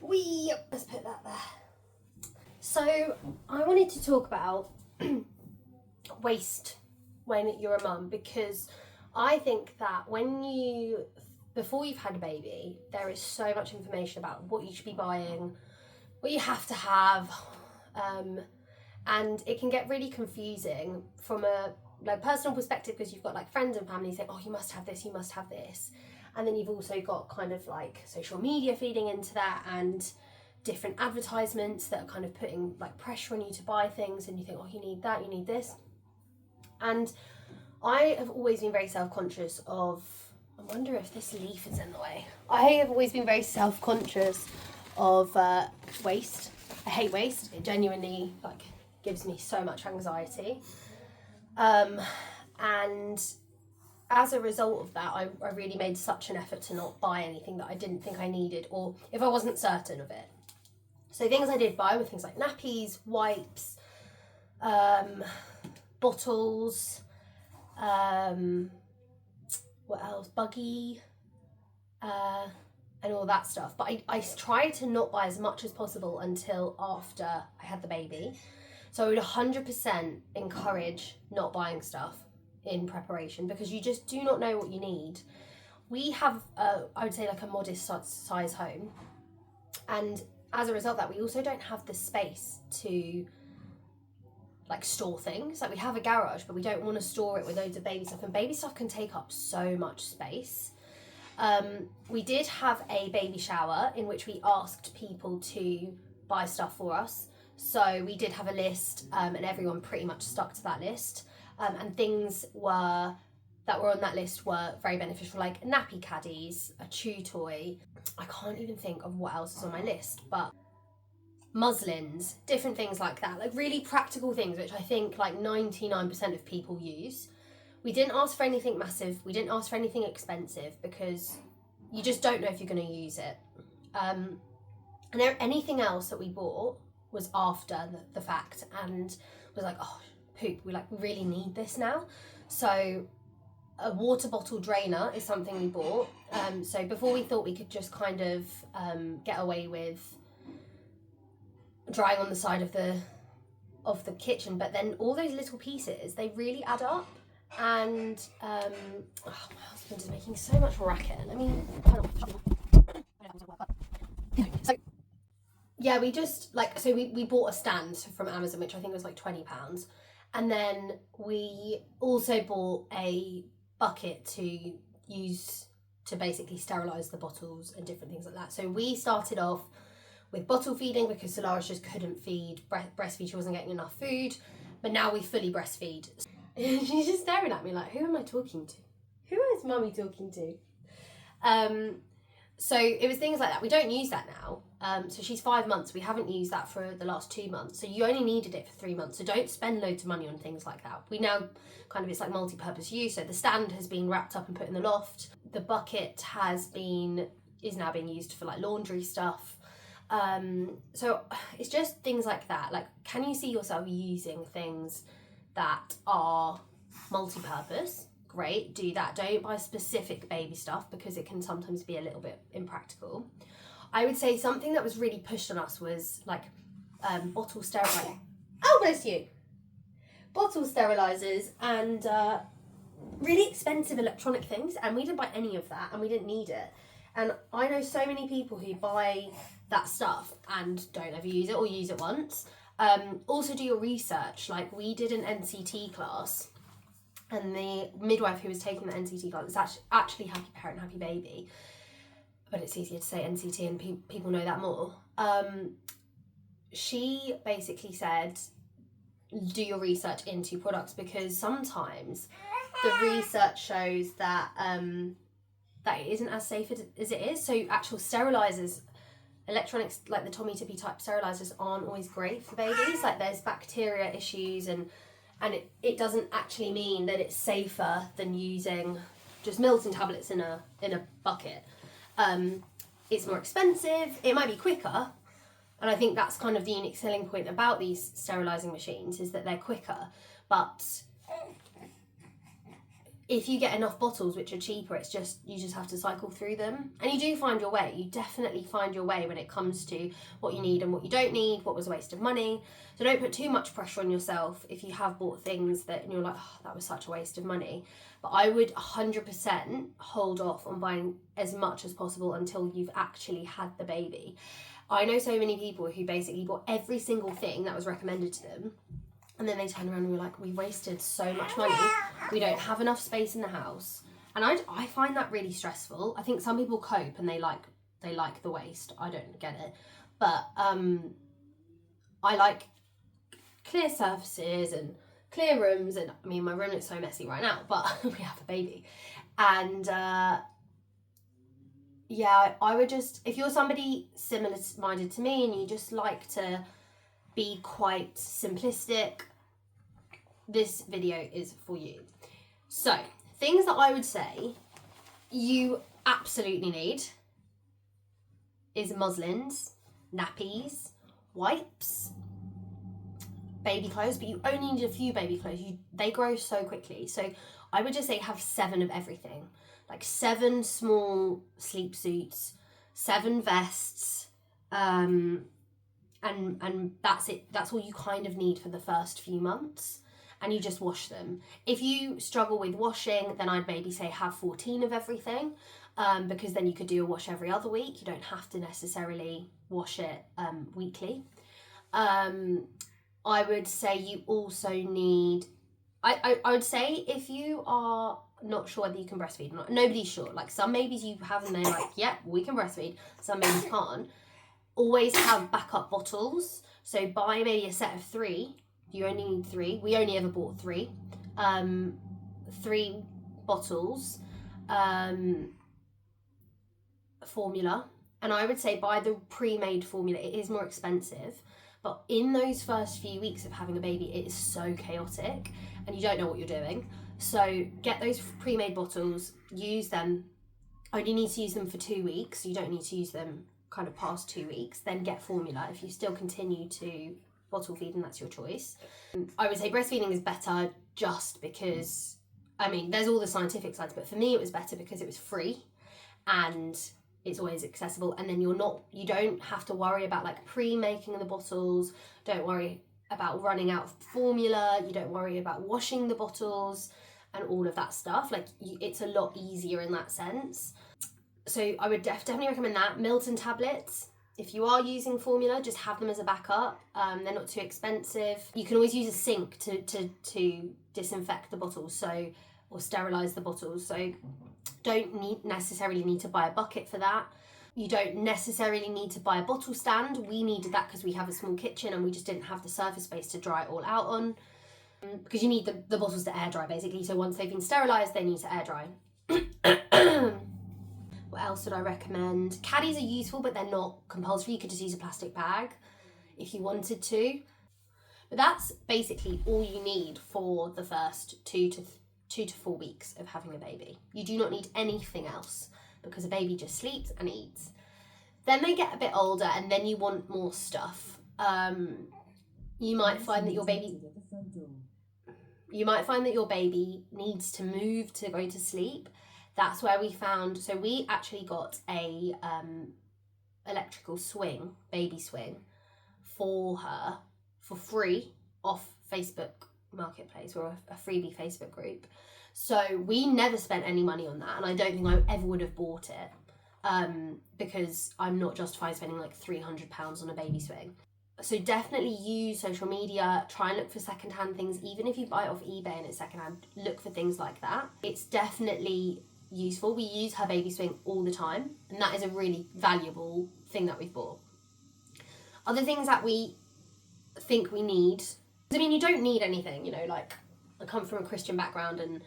Let's put that there. So I wanted to talk about waste when you're a mum, because I think that before you've had a baby, there is so much information about what you should be buying, what you have to have, and it can get really confusing from a personal perspective, because you've got like friends and family saying, oh, you must have this, you must have this, and then you've also got kind of like social media feeding into that, and different advertisements that are kind of putting like pressure on you to buy things, and you think, oh, you need that, you need this. And I have always been very self-conscious of, I wonder if this leaf is in the way. I have always been very self-conscious of waste. I hate waste. It genuinely gives me so much anxiety. And as a result of that, I really made such an effort to not buy anything that I didn't think I needed, or if I wasn't certain of it. So things I did buy were things like nappies, wipes, bottles, what else, buggy, and all that stuff. But I tried to not buy as much as possible until after I had the baby. So I would 100% encourage not buying stuff in preparation, because you just do not know what you need. We have, I would say, like a modest size home, and as a result of that, we also don't have the space to store things. Like, we have a garage, but we don't want to store it with loads of baby stuff, and baby stuff can take up so much space. We did have a baby shower in which we asked people to buy stuff for us. So we did have a list, and everyone pretty much stuck to that list. And things that were on that list were very beneficial, like nappy caddies, a chew toy. I can't even think of what else is on my list, but muslins, different things like that, like really practical things, which I think like 99% of people use. We didn't ask for anything massive. We didn't ask for anything expensive, because you just don't know if you're going to use it. And anything else that we bought was after the fact, and was like, oh, poop, we really need this now. So a water bottle drainer is something we bought. So before, we thought we could just kind of get away with drying on the side of the kitchen, but then all those little pieces, they really add up. And my husband is making so much racket. Let me so yeah, we just we bought a stand from Amazon, which I think was like £20, and then we also bought a bucket to use to basically sterilise the bottles and different things like that. So we started off with bottle feeding, because Solaris just couldn't breastfeed. She wasn't getting enough food, but now we fully breastfeed. She's just staring at me like, who am I talking to? Who is mummy talking to? So it was things like that. We don't use that now. So she's 5 months. We haven't used that for the last 2 months. So you only needed it for 3 months. So don't spend loads of money on things like that. We now it's like multi-purpose use. So the stand has been wrapped up and put in the loft. The bucket is now being used for like laundry stuff. So it's just things like that. Like, can you see yourself using things that are multi-purpose? Great, do that. Don't buy specific baby stuff, because it can sometimes be a little bit impractical. I would say something that was really pushed on us was bottle sterilizer. Oh, bless you. Bottle sterilizers and really expensive electronic things, and we didn't buy any of that, and we didn't need it. And I know so many people who buy that stuff and don't ever use it, or use it once. Also, do your research. Like, we did an NCT class, and the midwife who was taking the NCT class is actually Happy Parent, Happy Baby, but it's easier to say NCT, and people know that more. She basically said, do your research into products, because sometimes the research shows that that it isn't as safe as it is. So actual sterilisers, electronics like the Tommy Tippy type sterilisers, aren't always great for babies. Like, there's bacteria issues, and it doesn't actually mean that it's safer than using just Milton tablets in a bucket. It's more expensive, it might be quicker, and I think that's kind of the unique selling point about these sterilising machines, is that they're quicker, but if you get enough bottles which are cheaper, you just have to cycle through them, and you do find your way. You definitely find your way when it comes to what you need and what you don't need, what was a waste of money. So don't put too much pressure on yourself if you have bought things and you're like, oh, that was such a waste of money. But I would 100% hold off on buying as much as possible until you've actually had the baby. I know so many people who basically bought every single thing that was recommended to them, and then they turn around and were like, we wasted so much money. We don't have enough space in the house. And I find that really stressful. I think some people cope and they like the waste. I don't get it. But I like clear surfaces and clear rooms. And I mean, my room looks so messy right now, but we have a baby. And yeah, I would just, if you're somebody similar minded to me and you just like to be quite simplistic, this video is for you. So, things that I would say you absolutely need is muslins, nappies, wipes, baby clothes, but you only need a few baby clothes. They grow so quickly. So I would just say have 7 of everything. Like 7 small sleep suits, 7 vests, and that's it. That's all you kind of need for the first few months, and you just wash them. If you struggle with washing, then I'd maybe say have 14 of everything, because then you could do a wash every other week. You don't have to necessarily wash it weekly. I would say you also need, I would say if you are not sure whether you can breastfeed or not, nobody's sure. Like some babies you have and they're like, yep, we can breastfeed. Some babies can't. Always have backup bottles. So buy maybe a set of 3. You only need 3. We only ever bought 3. 3 bottles, formula. And I would say buy the pre-made formula. It is more expensive. But in those first few weeks of having a baby, it is so chaotic and you don't know what you're doing. So get those pre-made bottles, use them. Only need to use them for 2 weeks. You don't need to use them kind of past 2 weeks. Then get formula. If you still continue to bottle feed, and that's your choice. I would say breastfeeding is better just because, I mean, there's all the scientific sides, but for me it was better because it was free and it's always accessible, and then you don't have to worry about like pre-making the bottles, don't worry about running out of formula, you don't worry about washing the bottles and all of that stuff. Like it's a lot easier in that sense. So I would definitely recommend that. Milton tablets, if you are using formula, just have them as a backup. They're not too expensive. You can always use a sink to disinfect the bottles, or sterilize the bottles. So don't necessarily need to buy a bucket for that. You don't necessarily need to buy a bottle stand. We needed that because we have a small kitchen and we just didn't have the surface space to dry it all out on. Because you need the bottles to air dry basically. So once they've been sterilised, they need to air dry. What else would I recommend? Caddies are useful, but they're not compulsory. You could just use a plastic bag if you wanted to. But that's basically all you need for the first 2 to 4 weeks of having a baby. You do not need anything else because a baby just sleeps and eats. Then they get a bit older and then you want more stuff. You might find that your baby needs to move to go to sleep. That's where we found, so we actually got a electrical swing, baby swing, for her for free off Facebook Marketplace, or a freebie Facebook group. So we never spent any money on that, and I don't think I ever would have bought it, because I'm not justified spending like £300 on a baby swing. So definitely use social media, try and look for secondhand things. Even if you buy it off eBay and it's secondhand, look for things like that. It's definitely useful. We use her baby swing all the time, and that is a really valuable thing that we've bought. Other things that we think we need, I mean, you don't need anything, you know, like I come from a Christian background, and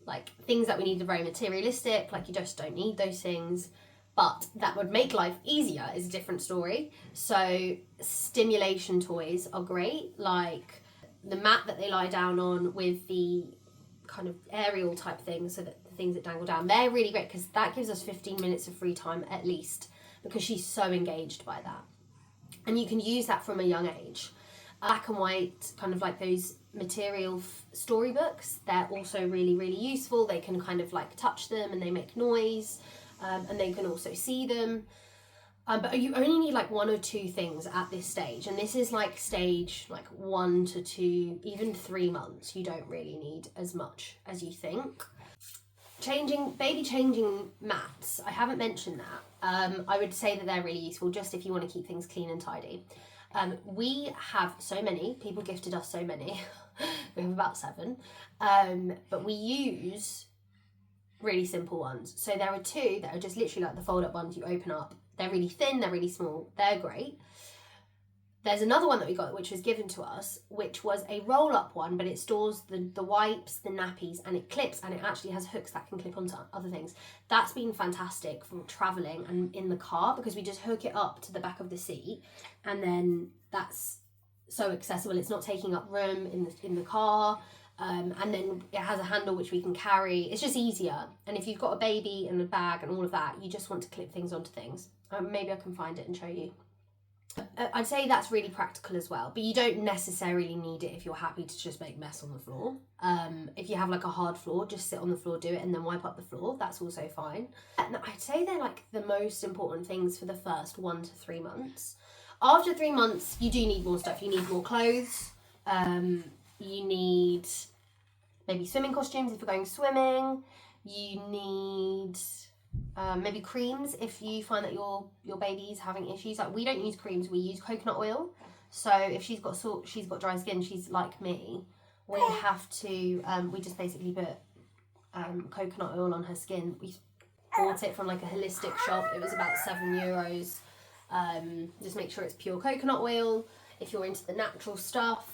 like things that we need are very materialistic, like you just don't need those things, but that would make life easier is a different story. So stimulation toys are great, like the mat that they lie down on with the kind of aerial type thing, so that the things that dangle down, they're really great because that gives us 15 minutes of free time at least, because she's so engaged by that, and you can use that from a young age. Black and white, kind of like those material storybooks, they're also really, really useful. They can kind of like touch them and they make noise, and they can also see them. But you only need like 1 or 2 things at this stage, and this is like stage like 1 to 2, even 3 months. You don't really need as much as you think. Baby changing mats, I haven't mentioned that. I would say that they're really useful just if you want to keep things clean and tidy. We have so many, people gifted us so many, we have about 7, but we use really simple ones. So there are 2 that are just literally like the fold up ones you open up. They're really thin, they're really small, they're great. There's another one that we got which was given to us, which was a roll up one, but it stores the wipes, the nappies, and it clips, and it actually has hooks that can clip onto other things. That's been fantastic for traveling and in the car, because we just hook it up to the back of the seat, and then that's so accessible. It's not taking up room in the car. And then it has a handle which we can carry. It's just easier. And if you've got a baby and a bag and all of that, you just want to clip things onto things. Maybe I can find it and show you. I'd say that's really practical as well, but you don't necessarily need it if you're happy to just make mess on the floor. If you have like a hard floor, just sit on the floor, do it, and then wipe up the floor. That's also fine. And I'd say they're like the most important things for the first 1 to 3 months. After 3 months, you do need more stuff. You need more clothes. You need maybe swimming costumes if you're going swimming. You need maybe creams if you find that your baby's having issues. Like, we don't use creams, we use coconut oil. So if she's got dry skin, she's like me, we have to we just basically put coconut oil on her skin. We bought it from like a holistic shop. It was about €7. Just make sure it's pure coconut oil if you're into the natural stuff.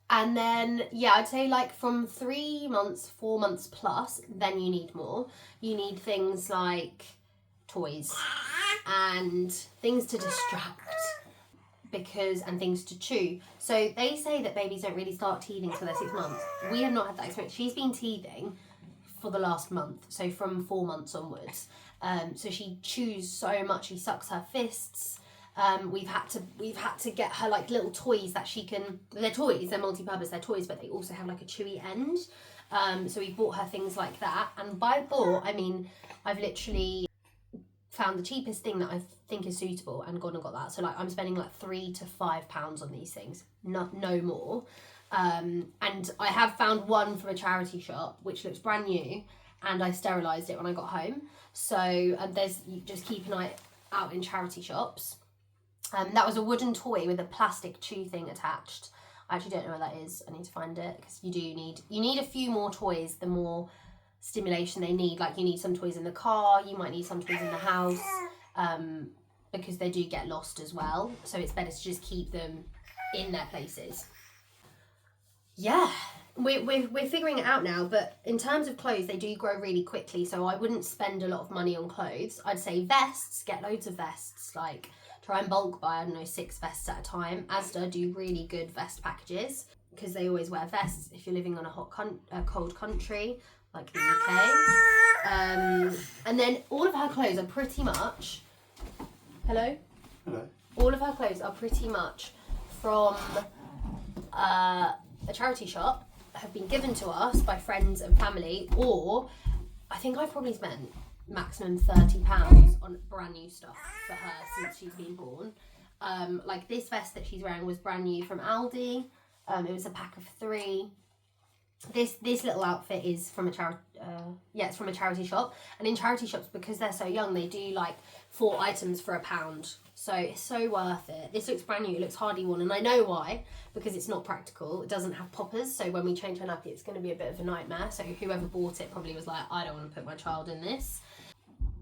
And then, yeah, I'd say like from 3 months, 4 months plus, then you need more. You need things like toys and things to distract, and things to chew. So they say that babies don't really start teething till they're 6 months. We have not had that experience. She's been teething for the last month, so from 4 months onwards. So she chews so much, she sucks her fists. We've had to get her like little toys that she can. They're toys. They're multi-purpose. They're toys, but they also have like a chewy end. So we bought her things like that. And by bought, I mean I've literally found the cheapest thing that I think is suitable and gone and got that. So like I'm spending like £3 to £5 on these things, no more. And I have found one from a charity shop which looks brand new, and I sterilised it when I got home. So you just keep an eye out in charity shops. That was a wooden toy with a plastic chew thing attached. I actually don't know where that is. I need to find it, because you need a few more toys the more stimulation they need. Like, you need some toys in the car, you might need some toys in the house, because they do get lost as well. So it's better to just keep them in their places. Yeah, we're figuring it out now, but in terms of clothes, they do grow really quickly, so I wouldn't spend a lot of money on clothes. I'd say vests, get loads of vests, like try and bulk buy, I don't know, 6 vests at a time. Asda do really good vest packages, because they always wear vests if you're living on a cold country like the UK. And then all of her clothes are pretty much, hello? All of her clothes are pretty much from a charity shop, have been given to us by friends and family, or I think I've probably spent maximum £30 on brand new stuff for her since she's been born. Like this vest that she's wearing was brand new from Aldi. It was a pack of 3. This little outfit is from it's from a charity shop, and in charity shops, because they're so young, they do like 4 items for £1, so it's so worth it. This looks brand new, it looks hardly worn, and I know why, because it's not practical. It doesn't have poppers, so when we change her nappy, it's going to be a bit of a nightmare. So whoever bought it probably was like, I don't want to put my child in this.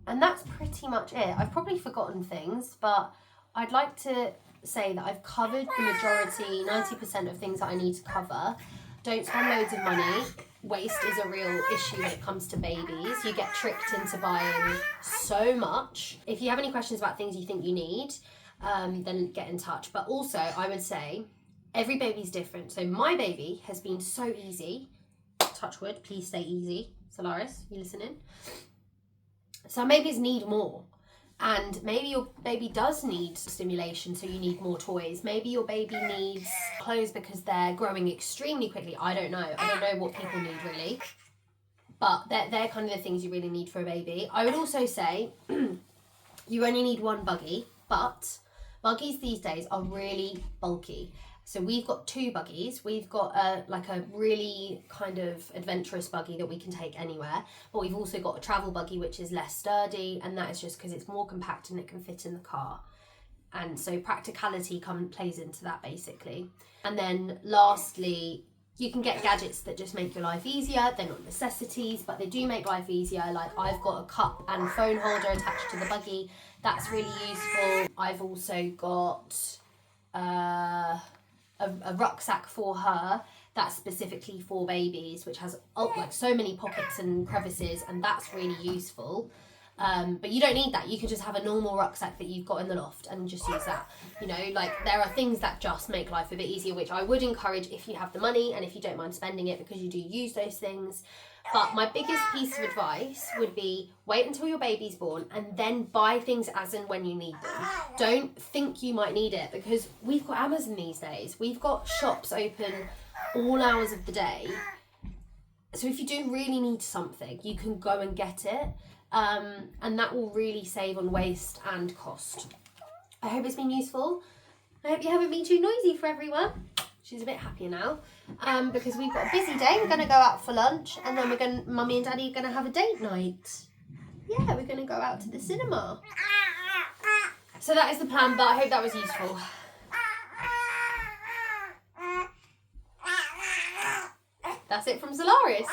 And that's pretty much it. I've probably forgotten things, but I'd like to say that I've covered the majority, 90% of things that I need to cover. Don't spend loads of money. Waste is a real issue when it comes to babies. You get tricked into buying so much. If you have any questions about things you think you need, then get in touch. But also, I would say every baby's different. So my baby has been so easy. Touch wood, please stay easy. Solaris, you listening? Some babies need more. And maybe your baby does need stimulation, so you need more toys. Maybe your baby needs clothes because they're growing extremely quickly. I don't know. I don't know what people need really. But they're kind of the things you really need for a baby. I would also say you only need one buggy, but buggies these days are really bulky. So we've got 2 buggies. We've got a really kind of adventurous buggy that we can take anywhere. But we've also got a travel buggy, which is less sturdy. And that is just because it's more compact and it can fit in the car. And so practicality plays into that basically. And then lastly, you can get gadgets that just make your life easier. They're not necessities, but they do make life easier. Like I've got a cup and phone holder attached to the buggy. That's really useful. I've also got a rucksack for her that's specifically for babies, which has like so many pockets and crevices, and that's really useful. But you don't need that. You could just have a normal rucksack that you've got in the loft and just use that. You know, like there are things that just make life a bit easier, which I would encourage if you have the money and if you don't mind spending it, because you do use those things. But my biggest piece of advice would be wait until your baby's born and then buy things as and when you need them. Don't think you might need it, because we've got Amazon these days. We've got shops open all hours of the day. So if you do really need something, you can go and get it. And that will really save on waste and cost. I hope it's been useful. I hope you haven't been too noisy for everyone. She's a bit happier now, because we've got a busy day. We're going to go out for lunch, and then Mummy and Daddy are going to have a date night. Yeah, we're going to go out to the cinema. So that is the plan, but I hope that was useful. That's it from Solaris.